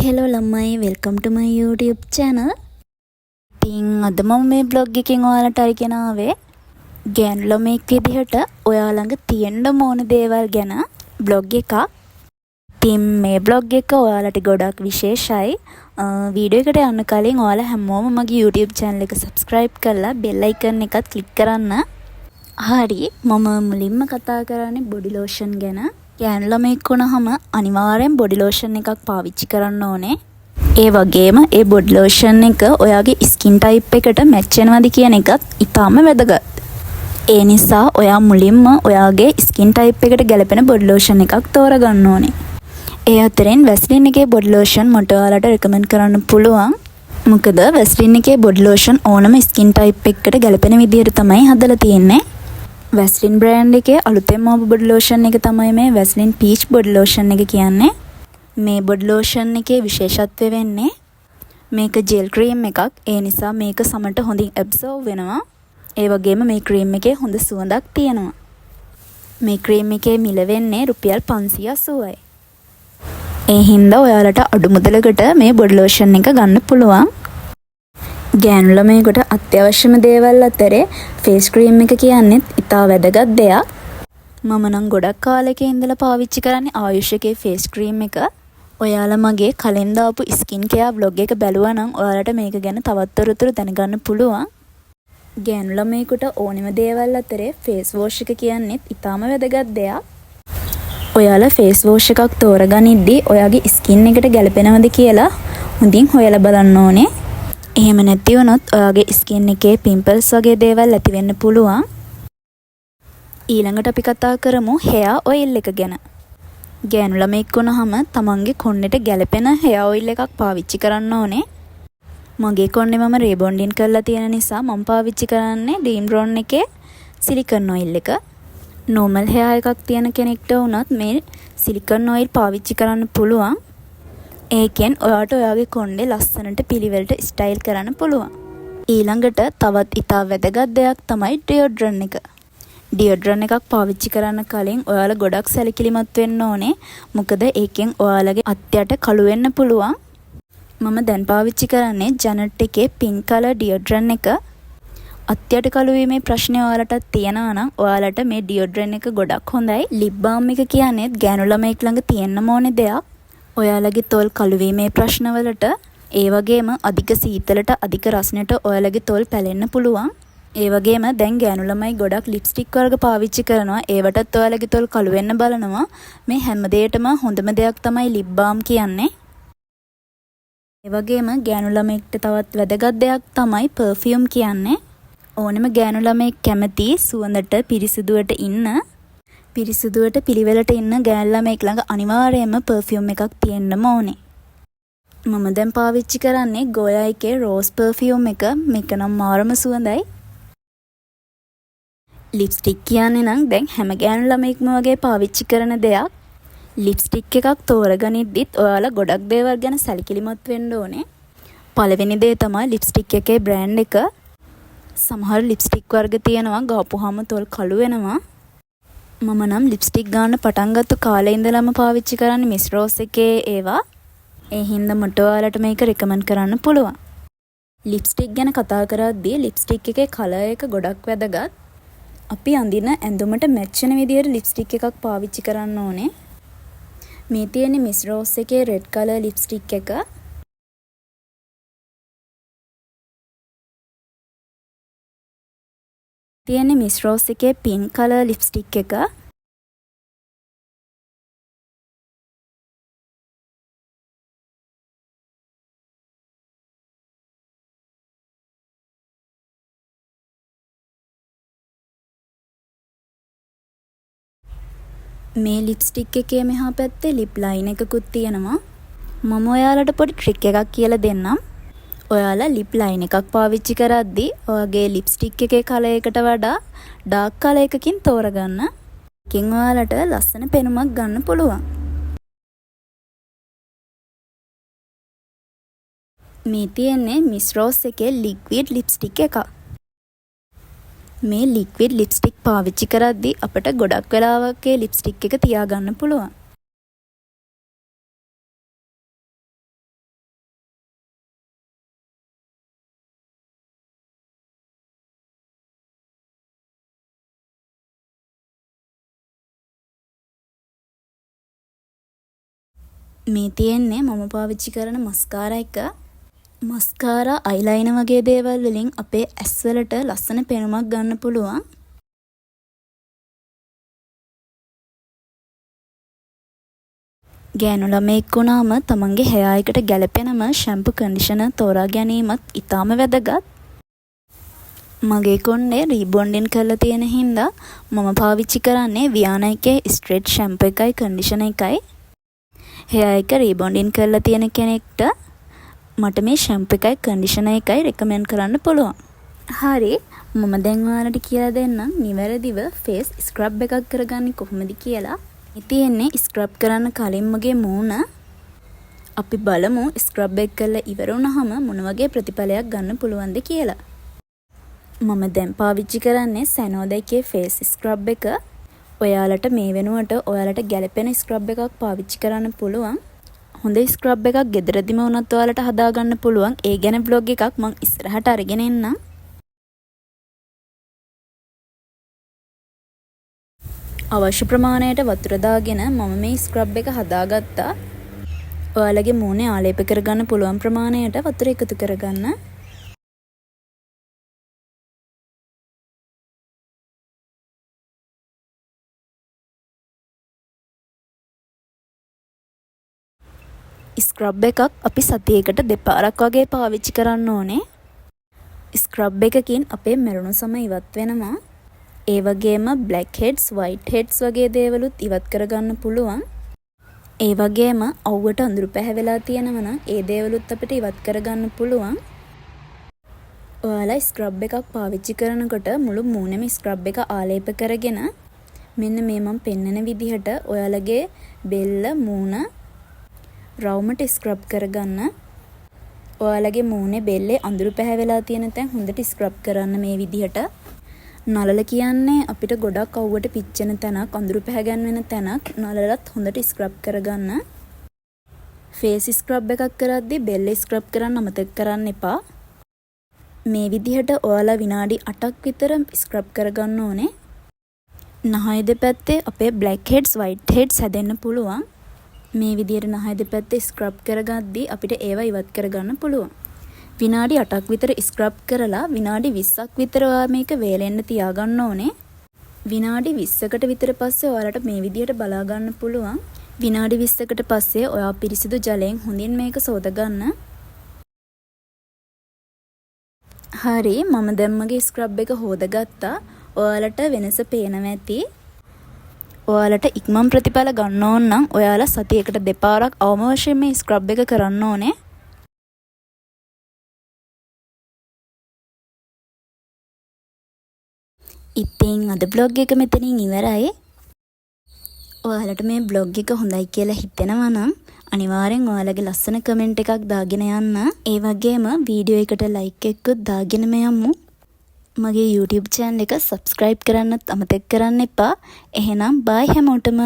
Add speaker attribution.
Speaker 1: hello ළමයි, welcome to my YouTube channel. ඉතින් අද මම මේ vlog එකෙන් ඔයාලට අරගෙන ආවේ ගෑනු ළමෙක් විදිහට ඔයා ළඟ තියෙන්න ඕන දේවල් ගැන vlog එකක්. ඉතින් මේ vlog එක ඔයාලට ගොඩක් විශේෂයි. වීඩියෝ එකට යන්න කලින් ඔයාලා හැමෝම මගේ YouTube channel එක subscribe කරලා bell icon එකත් click කරන්න. හරි, මම මුලින්ම කතා කරන්නේ body lotion ගැන. ගෑනු ළමෙක් වුණාම අනිවාර්යෙන් බොඩි ලෝෂන් එකක් පාවිච්චි කරන්න ඕනේ. ඒ වගේම ඒ බොඩි ලෝෂන් එක ඔයාගේ ස්කින් ටයිප් එකට මැච් වෙනවද කියන එකත් ඉතාම වැදගත්. ඒ නිසා ඔයා මුලින්ම ඔයාගේ ස්කින් ටයිප් එකට ගැලපෙන බොඩි ලෝෂන් එකක් තෝරගන්න ඕනේ. ඒ අතරින් වැස්ලින් එකේ බොඩි ලෝෂන් මට ඔයාලට රෙකමන්ඩ් කරන්න පුළුවන්. මොකද වැස්ලින් එකේ බොඩි ලෝෂන් ඕනම ස්කින් ටයිප් එකකට ගැලපෙන විදිහට තමයි හදලා තියෙන්නේ. වැස්ලින් බ්‍රෑන්ඩ් එකේ අලුතෙන්ම ආපු බොඩි ලෝෂන් එක තමයි මේ වැස්ලින් පීච් බොඩි ලෝෂන් එක කියන්නේ. මේ බොඩි ලෝෂන් එකේ විශේෂත්වය වෙන්නේ මේක ජෙල් ක්‍රීම් එකක්. ඒ නිසා මේක සමට හොඳින් ඇබ්සෝව් වෙනවා. ඒ වගේම මේ ක්‍රීම් එකේ හොඳ සුවඳක් තියෙනවා. මේ ක්‍රීම් එකේ මිල වෙන්නේ රුපියල් 580යි. ඒ හින්දා ඔයාලට අඩු මුදලකට මේ බොඩි ලෝෂන් එක ගන්න පුළුවන්. ගෑනු ළමයෙකුට අත්‍යවශ්‍යම දේවල් අතරේ ෆේස් ක්‍රීම් එක කියන්නේ ඉතා වැදගත් දෙයක්. මම නම් ගොඩක් කාලෙක ඉඳලා පාවිච්චි කරන්නේ ආයුෂ් එකේ ෆේස් ක්‍රීම් එක. ඔයාලා මගේ කලින් දාපු ස්කින් කෙයාර් vlog එක බැලුවා නම් ඔයාලට මේක ගැන තවත් තොරතුරු දැනගන්න පුළුවන්. ගෑනු ළමයෙකුට ඕනෙම දේවල් අතරේ ෆේස් වොෂ් එක කියන්නේ ඉතාම වැදගත් දෙයක්. ඔයාලා ෆේස් වොෂ් එකක් තෝරගනිද්දී ඔයාගේ ස්කින් එකට ගැලපෙනවද කියලා හොඳින් හොයලා බලන්න ඕනේ. එහෙම නැති වුණොත් ඔයාගේ ස්කින් එකේ පිම්පල්ස් වගේ දේවල් ඇති වෙන්න පුළුවන්. ඊළඟට අපි කතා කරමු hair oil එක ගැන. ගෑනු ළමෙක් වුණාම තමන්ගේ කොණ්ඩෙට ගැලපෙන hair oil එකක් පාවිච්චි කරන්න ඕනේ. මගේ කොණ්ඩේ මම rebonding කරලා තියෙන නිසා මම පාවිච්චි කරන්නේ Dreamron එකේ silicone oil එක. normal hair එකක් තියෙන කෙනෙක්ට වුණත් මේ silicone oil පාවිච්චි කරන්න පුළුවන්. ඒකෙන් ඔයාට ඔයාගේ කොණ්ඩේ ලස්සනට පිළිවෙලට ස්ටයිල් කරන්න පුළුවන්. ඊළඟට තවත් ඉතා වැදගත් දෙයක් තමයි ඩියෝඩ්‍රන්ට් එක. ඩියෝඩ්‍රන්ට් එකක් පාවිච්චි කරන්න කලින් ඔයාලා ගොඩක් සැලකිලිමත් වෙන්න ඕනේ. මොකද ඒකෙන් ඔයාලගේ අත්යට කළු වෙන්න පුළුවන්. මම දැන් පාවිච්චි කරන්නේ ජනට් එකේ pink color ඩියෝඩ්‍රන්ට් එක. අත්යට කළු වීමේ ප්‍රශ්නේ ඔයාලට තියෙනවා නම් ඔයාලට මේ ඩියෝඩ්‍රන්ට් එක ගොඩක් හොඳයි. ලිප් බාම් එක කියන්නේ ගෑනු ළමයෙක් ළඟ තියෙන්න ඕනේ දෙයක්. ඔයාලගේ තොල් කළු වීමේ ප්‍රශ්නවලට ඒ වගේම අධික සීතලට අධික රස්නෙට ඔයාලගේ තොල් පැලෙන්න පුළුවන්. ඒ වගේම දැන් ගෑනු ළමයි ගොඩක් ලිප්ස්ටික් වර්ග පාවිච්චි කරනවා. ඒවටත් ඔයාලගේ තොල් කළු වෙන්න බලනවා. මේ හැම දෙයකටම හොඳම දෙයක් තමයි ලිප් බාම් කියන්නේ. ඒ වගේම ගෑනු ළමෙක්ට තවත් වැදගත් දෙයක් තමයි පර්ෆියුම් කියන්නේ. ඕනෙම ගෑනු ළමෙක් කැමති සුවඳට පිරිසිදුවට ඉන්න පිරිසිදුවට පිළිවෙලට ඉන්න ගෑනු ළමෙක් ළඟ අනිවාර්යයෙන්ම පර්ෆියුම් එකක් තියෙන්නම ඕනේ. මම දැන් පාවිච්චි කරන්නේ ගෝයා එකේ රෝස් පර්ෆියුම් එක. මේක නම් මාරම සුවඳයි. ලිප්ස්ටික් කියන්නේ නම් දැන් හැම ගෑනු ළමෙක්ම වගේ පාවිච්චි කරන දෙයක්. ලිප්ස්ටික් එකක් තෝරගනිද්දිත් ඔයාලා ගොඩක් දේවල් ගැන සැලකිලිමත් වෙන්න ඕනේ. පළවෙනි දේ තමයි ලිප්ස්ටික් එකේ බ්‍රෑන්ඩ් එක. සමහර ලිප්ස්ටික් වර්ග තියෙනවා ගාපුවාම තොල් කළු වෙනවා. මම නම් ලිප්ස්ටික් ගන්න පටන් ගත්ත කාලේ ඉඳලම පාවිච්චි කරන්නේ මිස් රෝස් එකේ ඒවා. ඒ හින්දා මට ඔයාලට මේක රෙකමන්ඩ් කරන්න පුළුවන්. ලිප්ස්ටික් ගැන කතා කරද්දී ලිප්ස්ටික් එකේ කලර් එක ගොඩක් වැදගත්. අපි අඳින ඇඳුමට මැච් වෙන විදිහට ලිප්ස්ටික් එකක් පාවිච්චි කරන්න ඕනේ. මේ තියෙන්නේ මිස් රෝස් එකේ රෙඩ් කලර් ලිප්ස්ටික් එක. තියෙන්නේ මිස් රෝස් එකේ පින්ක් කලර් ලිප්ස්ටික් එක. මේ ලිප්ස්ටික් එකේ මෙහා පැත්තේ ලිප් ලයින් එකකුත් තියෙනවා. මම ඔයාලට පොඩි ට්‍රික් එකක් කියලා දෙන්නම්. ඔයාලා ලිප් ලයින් එකක් පාවිච්චි කරද්දී ඔයාගේ ලිප්ස්ටික් එකේ කලර් එකට වඩා ඩාර්ක් කලර් එකකින් තෝරගන්න. එකෙන් ඔයාලට ලස්සන පෙනුමක් ගන්න පුළුවන්. මේ තියෙන්නේ මිස් රෝස් එකේ ලික්විඩ් ලිප්ස්ටික් එකක්. මේ ලික්විඩ් ලිප්ස්ටික් පාවිච්චි කරද්දී අපිට ගොඩක් වෙලාවක ලිප්ස්ටික් එක තියාගන්න පුළුවන්. මේ තියෙන්නේ මම පාවිච්චි කරන මස්කාරා එක. මස්කාරා අයිලයිනර් වගේ දේවල් වලින් අපේ ඇස්වලට ලස්සන පෙනුමක් ගන්න පුළුවන්. ගෑනු ළමෙක් වුණාම තමන්ගේ hair එකට ගැළපෙනම shampoo conditioner තෝරා ගැනීමත් ඉතාම වැදගත්. මගේ කොණ්ඩේ රීබොන්ඩින් කරලා තියෙන හින්දා මම පාවිච්චි කරන්නේ වියානා එකේ ස්ට්‍රේට් shampoo එකයි conditioner එකයි. hair එක රීබොන්ඩින් කරලා තියෙන කෙනෙක්ට මට මේ shampoo එකයි conditioner එකයි recommend කරන්න පුළුවන්. හරි, මම දැන් ඔයාලට කියලා දෙන්නම් නිවැරදිව face scrub එකක් කරගන්නේ කොහොමද කියලා. තියෙන්නේ ස්ක්‍රබ් කරන්න කලින් මගේ මූණ අපි බලමු ස්ක්‍රබ් එක කරලා ඉවර වුණාම මොන වගේ ප්‍රතිඵලයක් ගන්න පුළුවන්ද කියලා. මම දැන් පාවිච්චි කරන්නේ සැනෝදා එකේ ෆේස් ස්ක්‍රබ් එක. ඔයාලට මේ වෙනුවට ඔයාලට ගැළපෙන ස්ක්‍රබ් එකක් පාවිච්චි කරන්න පුළුවන්. හොඳ ස්ක්‍රබ් එකක් ගෙදරදිම වුණත් ඔයාලට හදාගන්න පුළුවන්. ඒ ගැන බ්ලොග් එකක් මම ඉස්සරහට අරගෙන එන්නම්. අවශ්‍ය ප්‍රමාණයට වතුර දාගෙන මම මේ ස්ක්‍රබ් එක හදාගත්තා. ඔයාලගේ මූණේ ආලේප කරගන්න පුළුවන් ප්‍රමාණයට වතුර එකතු කරගන්න. ස්ක්‍රබ් එකක් අපි සතියකට දෙපාරක් වගේ පාවිච්චි කරන්න ඕනේ. ස්ක්‍රබ් එකකින් අපේ මැරුණු සම ඉවත් වෙනවා. ඒ වගේම black heads, white heads වගේ දේවලුත් ඉවත් කරගන්න පුළුවන්. ඒ වගේම අවුවට අඳුරු පැහැවෙලා තියෙනවා නම් ඒ දේවලුත් අපිට ඉවත් කරගන්න පුළුවන්. ඔයාලා ස්ක්‍රබ් එකක් පාවිච්චි කරනකොට මුළු මූණෙම ස්ක්‍රබ් එක ආලේප කරගෙන මෙන්න මේ මම පෙන්නන විදිහට ඔයාලගේ බෙල්ල මූණ රවුමට ස්ක්‍රබ් කරගන්න. ඔයාලගේ මූණේ බෙල්ලේ අඳුරු පැහැවෙලා තියෙන තැන් හොඳට ස්ක්‍රබ් කරන්න මේ විදිහට. නලල කියන්නේ අපිට ගොඩක් අවුවට පිච්චෙන තැනක්, අඳුරු පැහැගැන්වෙන තැනක්. නලලත් හොඳට ස්ක්‍රබ් කරගන්න. ෆේස් ස්ක්‍රබ් එකක් කරද්දී බෙල්ල ස්ක්‍රබ් කරන්න අමතක කරන්න එපා. මේ විදිහට ඔයාලා විනාඩි 8ක් විතර ස්ක්‍රබ් කරගන්න ඕනේ. නහය දෙපැත්තේ අපේ black heads, white heads හැදෙන්න පුළුවන්. මේ විදිහට නහය දෙපැත්තේ ස්ක්‍රබ් කරගද්දී අපිට ඒවා ඉවත් කරගන්න පුළුවන්. විනාඩි 8ක් විතර ස්ක්‍රබ් කරලා විනාඩි 20ක් විතර ඔයා මේක වේලෙන්න තියාගන්න ඕනේ. විනාඩි 20කට විතර පස්සේ ඔයාලට මේ විදිහට බලා ගන්න පුළුවන්. විනාඩි 20කට පස්සේ ඔයා පිරිසිදු ජලයෙන් හොඳින් මේක සෝද ගන්න. හරි, මම දැන් මගේ ස්ක්‍රබ් එක හොදගත්තා. ඔයාලට වෙනස පේනවා ඇති. ඔයාලට ඉක්මන් ප්‍රතිඵල ගන්න ඕන නම් ඔයාලා සතියකට දෙපාරක් අවම වශයෙන් මේ ස්ක්‍රබ් එක කරන්න ඕනේ. ඉතින් අද බ්ලොග් එක මෙතනින් ඉවරයි. ඔයාලට මේ බ්ලොග් එක හොඳයි කියලා හිතෙනවා නම් අනිවාර්යෙන් ඔයාලගේ ලස්සන කමෙන්ට් එකක් දාගෙන යන්න. ඒ වගේම වීඩියෝ එකට ලයික් එකකුත් දාගෙනම යමු. මගේ YouTube channel එක subscribe කරන්නත් අමතක කරන්න එපා. එහෙනම් bye හැමෝටම.